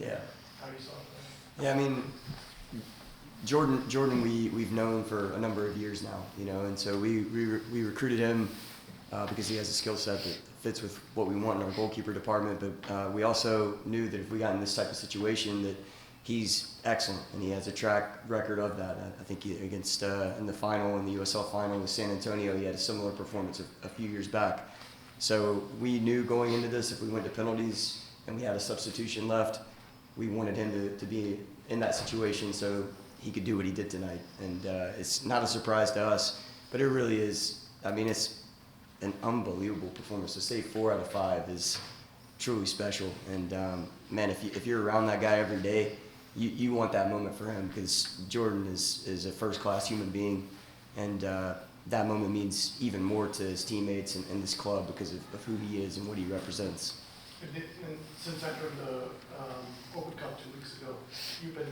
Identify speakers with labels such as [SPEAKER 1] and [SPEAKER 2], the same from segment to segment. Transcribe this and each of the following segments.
[SPEAKER 1] Yeah.
[SPEAKER 2] How you saw that?
[SPEAKER 1] Yeah, I mean, Jordan, we've known for a number of years now, and so we recruited him because he has a skill set that fits with what we want in our goalkeeper department. But we also knew that if we got in this type of situation, that he's excellent and he has a track record of that. I think against in the final, in the USL final with San Antonio, he had a similar performance a few years back. So we knew going into this, if we went to penalties and we had a substitution left, we wanted him to be in that situation so he could do what he did tonight. And it's not a surprise to us, but it really is. I mean, it's an unbelievable performance. To say 4 out of 5 is truly special. And man, if you're around that guy every day, you want that moment for him, because Jordan is a first-class human being, and that moment means even more to his teammates and this club because of who he is and what he represents.
[SPEAKER 2] And since entering the Open Cup 2 weeks ago, you've been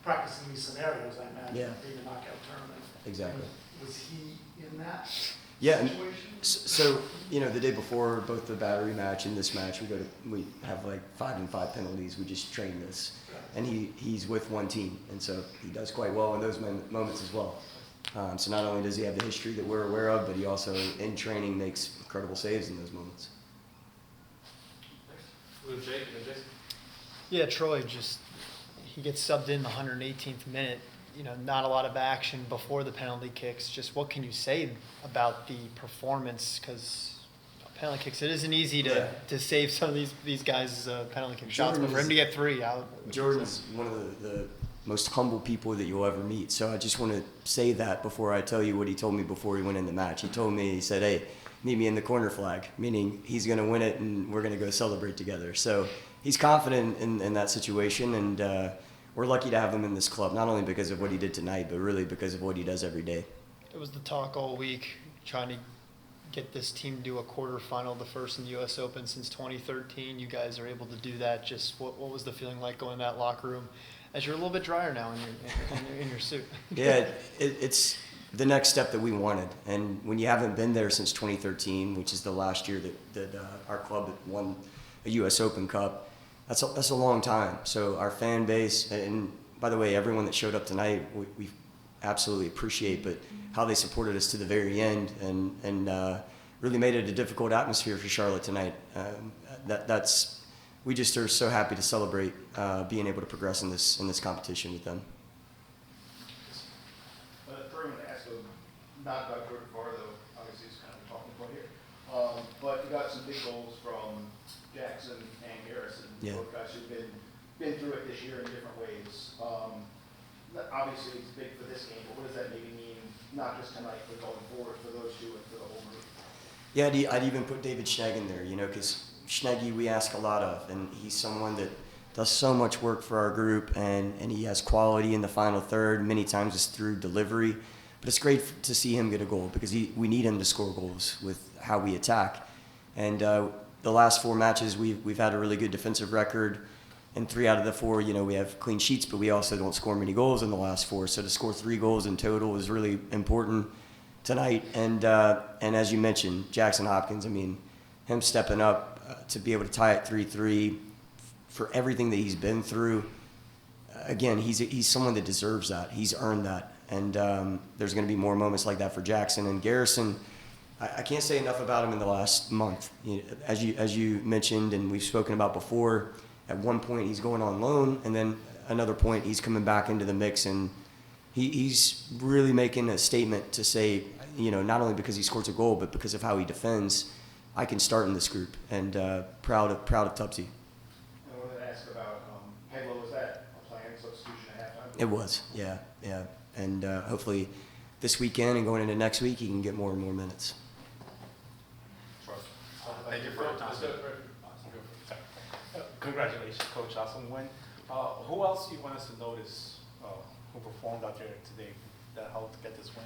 [SPEAKER 2] practicing these scenarios, I imagine, being a knockout tournament.
[SPEAKER 1] Exactly.
[SPEAKER 2] Was he in that
[SPEAKER 1] situation?
[SPEAKER 2] Yeah.
[SPEAKER 1] So the day before both the Battery match and this match, we have like 5 and 5 penalties. We just train this, and he's with one team, and so he does quite well in those moments as well. So not only does he have the history that we're aware of, but he also in training makes incredible saves in those moments.
[SPEAKER 3] Yeah, Troy, he gets subbed in the 118th minute. Not a lot of action before the penalty kicks. Just what can you say about the performance? Because penalty kicks, it isn't easy to save some of these guys' penalty kick shots, but for him to get 3 out.
[SPEAKER 1] Jordan's one of the most humble people that you'll ever meet. So I just want to say that before I tell you what he told me before he went in the match. He said, hey, meet me in the corner flag, meaning he's going to win it and we're going to go celebrate together. So he's confident in that situation, and we're lucky to have him in this club, not only because of what he did tonight, but really because of what he does every day.
[SPEAKER 3] It was the talk all week, trying to get this team to do a quarterfinal, the first in the U.S. Open since 2013. You guys are able to do that. Just what was the feeling like going in that locker room as you're a little bit drier now in your suit?
[SPEAKER 1] Yeah, it's the next step that we wanted. And when you haven't been there since 2013, which is the last year that our club had won a U.S. Open Cup, that's a long time. So our fan base, and by the way, everyone that showed up tonight, we absolutely appreciate, but how they supported us to the very end and really made it a difficult atmosphere for Charlotte tonight. We just are so happy to celebrate being able to progress in this competition with them.
[SPEAKER 4] Troy, I'm going to ask not about Jordan Harvey, though obviously it's kind of a talking point here, but you got some big goals from Jackson and Garrison, both guys who've been through it this year in different ways. Obviously it's big for this game, but what does that maybe mean, not just tonight, but going forward for those two and for the whole group?
[SPEAKER 1] Yeah, I'd even put David Schnegg in there, because Schneggy we ask a lot of, and he's someone that does so much work for our group, and he has quality in the final third. Many times it's through delivery, but it's great to see him get a goal because we need him to score goals with how we attack. And the last 4 matches we've had a really good defensive record. And 3 out of the 4, we have clean sheets, but we also don't score many goals in the last 4. So to score 3 goals in total is really important tonight. And as you mentioned, Jackson Hopkins, him stepping up to be able to tie it 3-3 for everything that he's been through. Again, he's someone that deserves that. He's earned that. And there's going to be more moments like that for Jackson. And Garrison, I can't say enough about him in the last month. As you mentioned and we've spoken about before, at one point he's going on loan, and then another point he's coming back into the mix, and he's really making a statement to say, not only because he scores a goal, but because of how he defends, I can start in this group, and proud of Tubsy.
[SPEAKER 4] I wanted to ask about Heglo. Was that a planned substitution at halftime?
[SPEAKER 1] It was, yeah, and hopefully this weekend and going into next week he can get more and more minutes.
[SPEAKER 5] Thank you for your time. Congratulations, Coach. Awesome win. Who else do you want us to notice who performed out there today that helped get this win?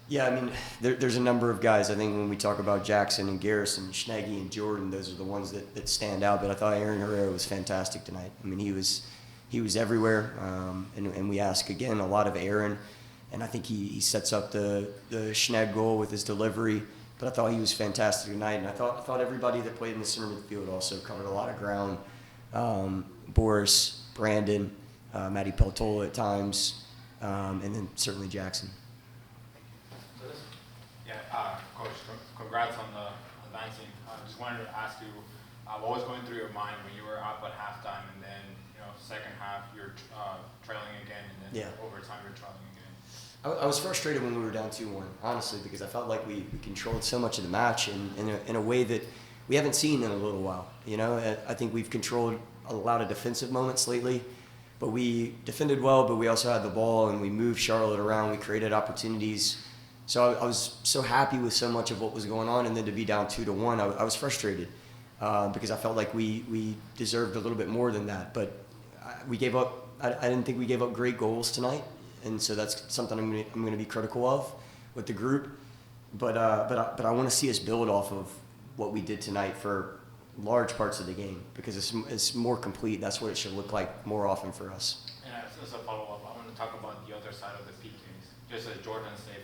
[SPEAKER 1] Yeah, there's a number of guys. I think when we talk about Jackson and Garrison, Schneggy and Jordan, those are the ones that stand out. But I thought Aaron Herrera was fantastic tonight. He was everywhere, and we ask again a lot of Aaron, and I think he sets up the Schnegg goal with his delivery. But I thought he was fantastic tonight, and I thought everybody that played in the center midfield also covered a lot of ground. Boris, Brandon, Matty Peltola at times, and then certainly Jackson.
[SPEAKER 6] Yeah, Coach, congrats on the advancing. I just wanted to ask you, what was going through your mind when you were up at halftime, and then second half you're trailing again, and then overtime you're trailing again?
[SPEAKER 1] I was frustrated when we were down 2-1, honestly, because I felt like we controlled so much of the match in a way that we haven't seen in a little while. I think we've controlled a lot of defensive moments lately, but we defended well, but we also had the ball, and we moved Charlotte around. We created opportunities. So I was so happy with so much of what was going on, and then to be down 2-1, I was frustrated because I felt like we deserved a little bit more than that. But we gave up. I didn't think we gave up great goals tonight, and so that's something I'm going to be critical of with the group. But I want to see us build off of what we did tonight for large parts of the game, because it's more complete. That's what it should look like more often for us.
[SPEAKER 6] And as a follow-up, I want to talk about the other side of the PKs. Just as Jordan said,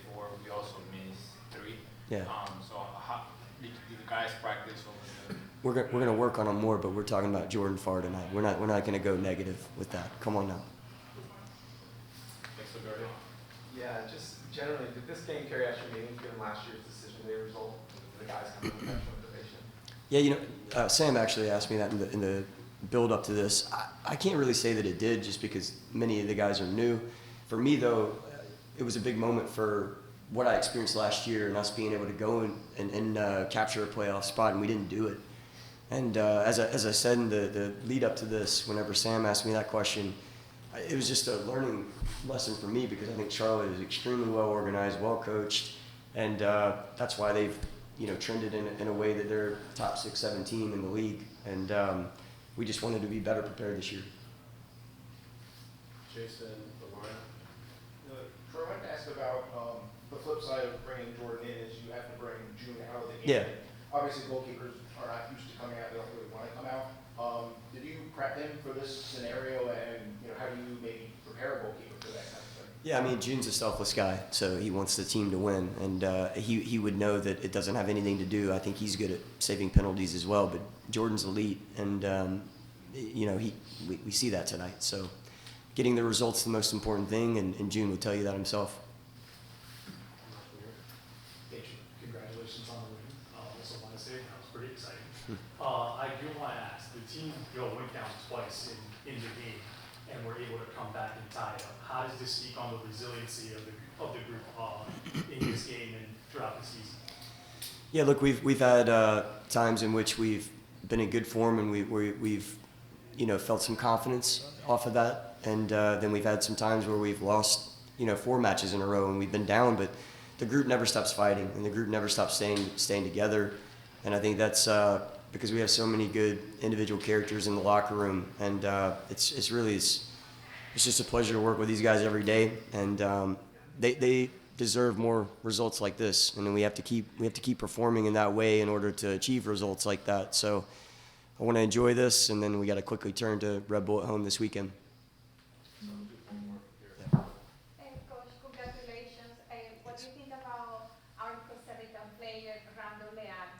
[SPEAKER 6] we also missed 3.
[SPEAKER 1] Yeah.
[SPEAKER 6] So how did you guys practice over the?
[SPEAKER 1] We're gonna work on them more, but we're talking about Jordan Farr tonight. We're not gonna go negative with that. Come on now.
[SPEAKER 6] Thanks, Jordan.
[SPEAKER 7] Yeah, just generally, did this game carry out your meaning given last year's decision day result? Did the guys come with extra motivation?
[SPEAKER 1] Yeah, Sam actually asked me that in the build up to this. I can't really say that it did, just because many of the guys are new. For me, though, it was a big moment for what I experienced last year and us being able to go and capture a playoff spot, and we didn't do it. And as I said in the lead up to this, whenever Sam asked me that question, it was just a learning lesson for me, because I think Charlotte is extremely well organized, well coached, and that's why they've trended in a way that they're top 6-7 team in the league. And we just wanted to be better prepared this year.
[SPEAKER 4] Jason, Troy, I wanted to ask about the flip side of bringing Jordan in is you have to bring June out of the game.
[SPEAKER 1] Yeah.
[SPEAKER 4] Obviously, goalkeepers are not used to coming out; they don't really want to come out. Did you prep him for this scenario, and how do you maybe prepare a goalkeeper for that kind of thing?
[SPEAKER 1] Yeah, I mean, June's a selfless guy, so he wants the team to win, and he would know that it doesn't have anything to do. I think he's good at saving penalties as well, but Jordan's elite, and we see that tonight. So getting the results is the most important thing, and June would tell you that himself.
[SPEAKER 2] Congratulations on the win. Also want to say that was pretty exciting. I do want to ask, the team went down twice in the game and were able to come back and tie it up. How does this speak on the resiliency of the group in this game and throughout the season?
[SPEAKER 1] Yeah, look, we've had times in which we've been in good form, and we've felt some confidence off of that, and then we've had some times where we've lost 4 matches in a row and we've been down, but the group never stops fighting, and the group never stops staying together. And I think that's because we have so many good individual characters in the locker room, and it's just a pleasure to work with these guys every day, and they deserve more results like this, and then we have to keep performing in that way in order to achieve results like that. So I want to enjoy this, and then we got to quickly turn to Red Bull at home this weekend.
[SPEAKER 8] Coach, congratulations. What do you think about our Costa Rican player, Randall?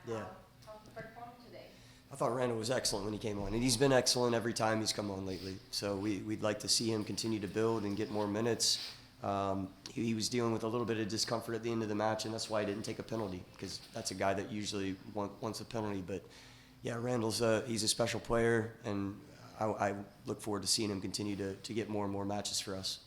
[SPEAKER 8] How he performed today?
[SPEAKER 1] I thought Randall was excellent when he came on, and he's been excellent every time he's come on lately. So we'd like to see him continue to build and get more minutes. He was dealing with a little bit of discomfort at the end of the match, and that's why he didn't take a penalty, because that's a guy that usually wants a penalty. But yeah, Randall's he's a special player, and I look forward to seeing him continue to get more and more matches for us.